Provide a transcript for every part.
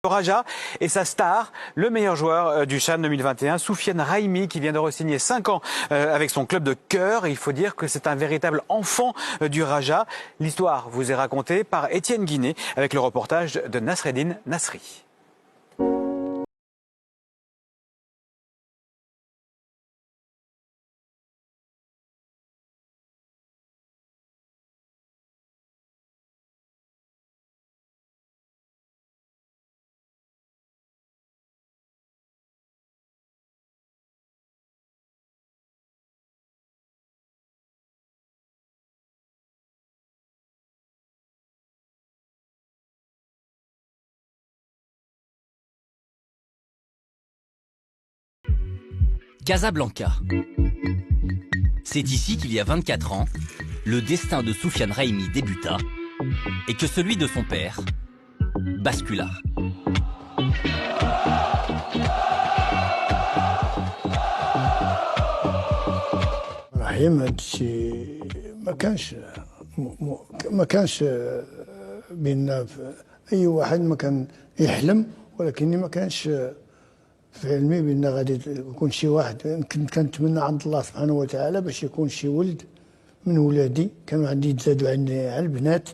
Raja et sa star, le meilleur joueur du CHAN 2021, Soufiane Raimi, qui vient de re-signer 5 ans avec son club de cœur. Il faut dire que c'est un véritable enfant du Raja. L'histoire vous est racontée par Étienne Guinet avec le reportage de Nasreddine Nasri. Casablanca. C'est ici qu'il y a 24 ans, le destin de Soufiane Raimi débuta et que celui de son père bascula. رحيم هادشي ما كانش بيننا اي واحد ما كان يحلم، ولكني ما كانش في علمي بان غادي يكون شي واحد. كنت كنتمنى عند الله سبحانه وتعالى باش يكون شي ولد من ولادي. كانوا عندي يتزادوا عندي على البنات،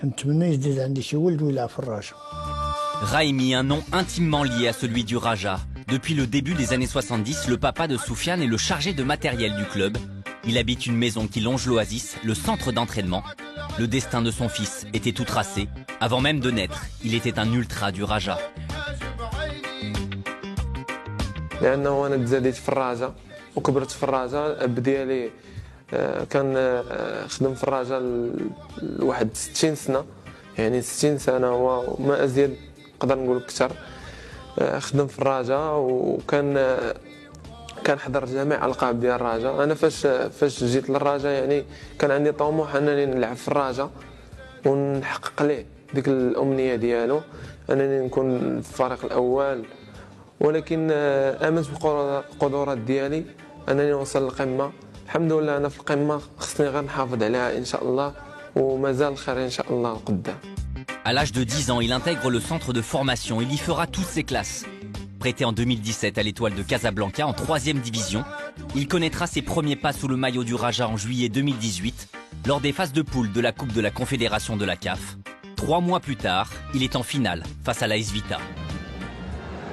كنتمنى يزيد عندي شي ولد ويلعب في الراجا. Raimi, un nom intimement lié à celui du Raja. Depuis le début des années 70, le papa de Soufiane est le chargé de matériel du club. Il habite une maison qui longe l'Oasis, le centre d'entraînement. Le destin de son fils était tout tracé. Avant même de naître, il était un ultra du Raja. لأنه أنا تزاديت في الراجا وكبرت في الراجا. الأب ديالي كان خدم في الراجا لواحد 60 سنة، يعني 60 سنة وما أزيد، نقدر نقول أكثر. خدم في الراجا وكان حضر جميع الألقاب ديال الراجا. أنا فاش جيت للراجا يعني كان عندي طموح أنني نلعب في الراجا ونحقق ليه ديك الأمنية ديالو، أنني نكون في الفريق الأول. ولكن آمنت بالقدرات ديالي أنني نوصل للقمة. الحمد لله أنا في القمة، خصني غير نحافظ عليها إن شاء الله، ومازال الخير إن شاء الله قدام. À l'âge de 10 ans, il intègre le centre de formation. Il y fera toutes ses classes. Prêté en 2017 à l'Étoile de Casablanca en 3e division, il connaîtra ses premiers pas sous le maillot du Raja en juillet 2018, lors des phases de poule de la Coupe de la Confédération de la CAF. 3 mois plus tard, il est en finale face à l'AS Vita.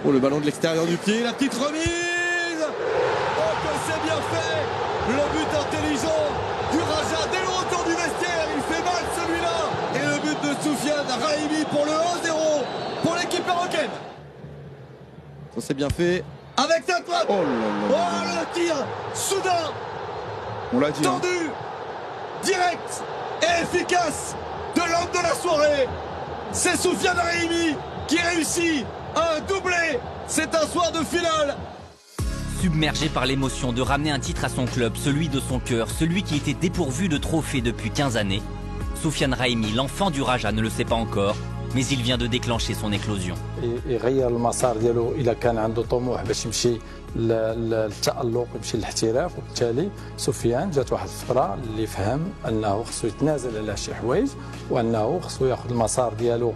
Oh, le ballon de l'extérieur du pied, la petite remise. Oh, que c'est bien fait. Le but intelligent du Raja dès le retour du vestiaire. Il fait mal celui-là. Et le but de Soufiane Raimi pour le 1-0 pour l'équipe marocaine. Ça c'est bien fait. Avec sa frappe. Oh, le tir soudain. On l'a dit. Tendu. Direct et efficace de l'homme de la soirée. C'est Soufiane Raimi qui réussit un doublé. C'est un soir de finale. Submergé par l'émotion de ramener un titre à son club, celui de son cœur, celui qui était dépourvu de trophées depuis 15 années, Soufiane Raimi, l'enfant du Raja, ne le sait pas encore, mais il vient de déclencher son éclosion. يغير المسار ديالو إذا كان عنده طموح باش يمشي للتألق، يمشي للاحتراف. وبالتالي سفيان جات واحد الفترة اللي فهم أنه خصو يتنازل على شي حوايج، وأنه خصو ياخذ المسار ديالو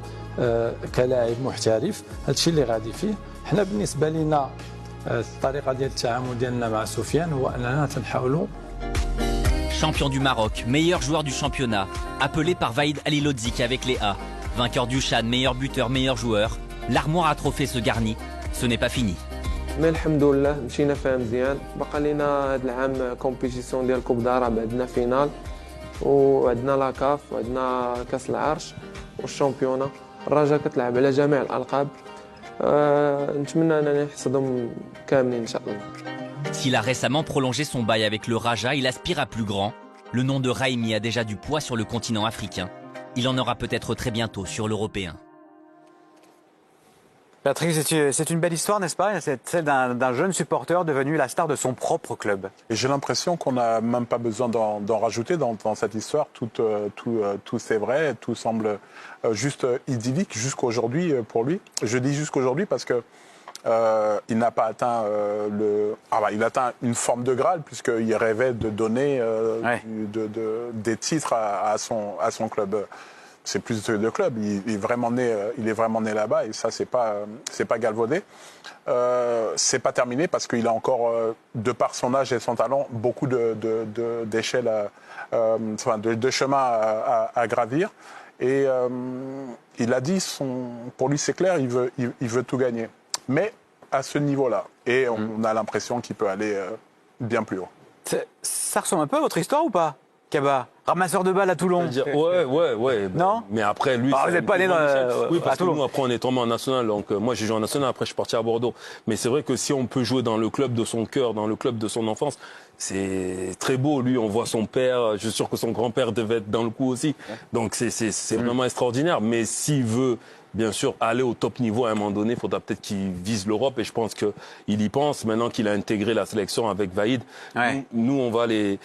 كلاعب محترف. هادشي اللي غادي فيه. حنا بالنسبة لنا الطريقة ديال التعامل ديالنا مع سفيان هو أننا تنحاولوا. Champion du Maroc, meilleur joueur du championnat, appelé par Vaïd Halilhodzik avec les A. Vainqueur du CHAN, meilleur buteur, meilleur joueur. L'armoire à trophées se garnit. Ce n'est pas fini. mais الحمد لله مشينا فيها مزيان. بقى لينا هذا العام كومبيتيسيون ديال كوب دارب، عندنا فينال وعندنا لاكاف وعندنا كاس العرش والشامبيونا. الرجاء كتلعب على جميع الالقاب. نتمنى اننا نحصدهم كاملين ان شاء الله. S'il a récemment prolongé son bail avec le Raja, il aspire à plus grand. Le nom de Raimi a déjà du poids sur le continent africain. Il en aura peut-être très bientôt sur l'européen. Patrick, c'est une belle histoire, n'est-ce pas? C'est celle d'un jeune supporter devenu la star de son propre club. Et j'ai l'impression qu'on n'a même pas besoin d'en rajouter dans cette histoire. Tout c'est vrai, tout semble juste idyllique jusqu'aujourd'hui pour lui. Je dis jusqu'aujourd'hui parce que il n'a pas atteint il atteint une forme de Graal puisqu'il rêvait de donner des titres à son club. c'est plus de club. Il est vraiment né là-bas et ça c'est pas galvaudé. C'est pas terminé parce qu'il a encore, de par son âge et son talent, beaucoup d'échelles, de chemins à gravir. Et il a dit, pour lui c'est clair, il veut tout gagner. Mais à ce niveau-là. Et on a l'impression qu'il peut aller bien plus haut. Ça ressemble un peu à votre histoire ou pas, Kaba? Ramasseur de balles à Toulon. Ouais. Non. Mais après, lui. Vous n'êtes pas né oui, parce à que Toulon. nous, après, on est tombé en national. Donc, moi, j'ai joué en national. Après, je suis parti à Bordeaux. Mais c'est vrai que si on peut jouer dans le club de son cœur, dans le club de son enfance, c'est très beau. Lui, on voit son père. Je suis sûr que son grand-père devait être dans le coup aussi. Donc, c'est vraiment extraordinaire. Mais s'il veut, bien sûr, aller au top niveau à un moment donné, il faudra peut-être qu'il vise l'Europe. Et je pense qu'il y pense. Maintenant qu'il a intégré la sélection avec Vaïd, nous, on va les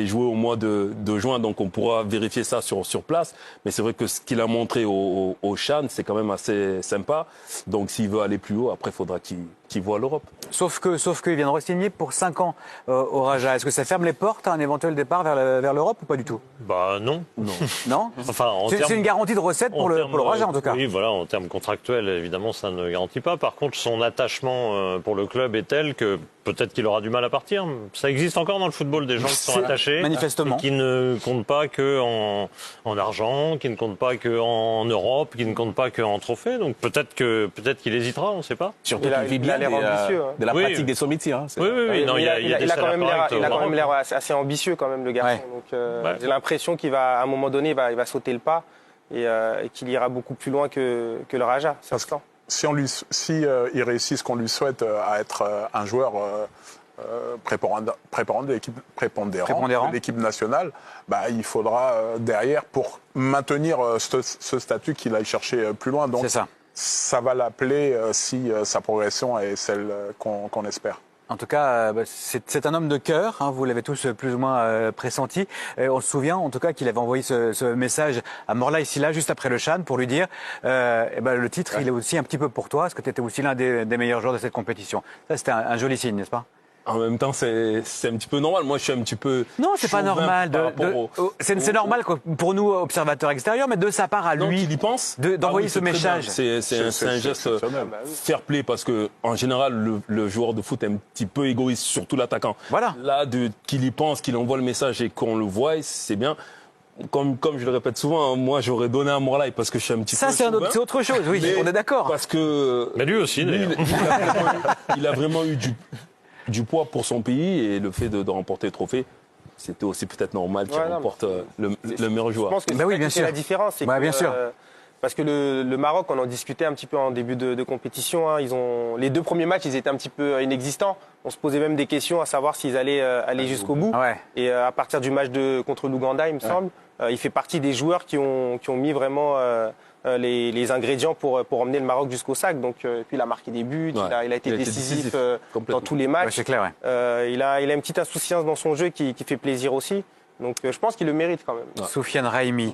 jouer au mois de juin. Donc, on pourra vérifier ça sur place. Mais c'est vrai que ce qu'il a montré au Chan, c'est quand même assez sympa. Donc, s'il veut aller plus haut, après, il faudra qu'il voit l'Europe. Sauf qu'il vient de re-signer pour 5 ans au Raja. Est-ce que ça ferme les portes à un éventuel départ vers l'Europe ou pas du tout? Bah non. Non. Enfin, C'est une garantie de recette pour le Raja en tout cas. Oui, voilà, en termes contractuels, évidemment, ça ne garantit pas. Par contre, son attachement pour le club est tel que peut-être qu'il aura du mal à partir. Ça existe encore dans le football des gens qui sont attachés, manifestement, et qui ne comptent pas que en argent, qui ne comptent pas que en Europe, qui ne comptent pas que en trophée. Donc peut-être qu'il hésitera, on ne sait pas. Surtout qu'il vit bien de la pratique des sommetiers. Hein. Oui. Non, il a quand même l'air assez ambitieux quand même le garçon. Donc j'ai l'impression qu'il va à un moment donné, il va sauter le pas et qu'il ira beaucoup plus loin que le Raja. Si il réussit ce qu'on lui souhaite à être un joueur prépondérant de l'équipe nationale, il faudra derrière pour maintenir ce statut qu'il aille chercher plus loin. Donc ça va l'appeler si sa progression est celle qu'on espère. En tout cas, c'est un homme de cœur, hein, vous l'avez tous plus ou moins pressenti. On se souvient en tout cas qu'il avait envoyé ce message à Morlaï Sylla juste après le Chan pour lui dire le titre, il est aussi un petit peu pour toi, parce que tu étais aussi l'un des meilleurs joueurs de cette compétition. Ça, c'était un joli signe, n'est-ce pas? En même temps, c'est un petit peu normal. Moi, je suis un petit peu... Non, c'est pas normal. C'est normal pour nous, observateurs extérieurs, mais de sa part à lui, il y pense, d'envoyer ce message. C'est un geste fair play, parce que en général, le joueur de foot est un petit peu égoïste, surtout l'attaquant. Voilà. Là, qu'il y pense, qu'il envoie le message et qu'on le voit, c'est bien. Comme je le répète souvent, moi j'aurais donné à Morlaï parce que je suis un petit peu... Ça c'est autre chose, oui, on est d'accord. Parce que... Mais lui aussi, d'ailleurs. Il a vraiment eu du poids pour son pays, et le fait de remporter le trophée, c'était aussi peut-être normal qu'il remporte le meilleur joueur. Je pense que c'est la différence. Bien sûr. Parce que le Maroc, on en discutait un petit peu en début de compétition. Hein, les 2 premiers matchs, ils étaient un petit peu inexistants. On se posait même des questions à savoir s'ils allaient aller jusqu'au bout. Ouais. Et à partir du match contre l'Ouganda, il me semble, il fait partie des joueurs qui ont mis vraiment les ingrédients pour emmener le Maroc jusqu'au sac. Donc, puis il a marqué des buts, il a été décisif dans tous les matchs. C'est clair, il a une petite insouciance dans son jeu qui fait plaisir aussi. Donc je pense qu'il le mérite quand même. Soufiane Raimi.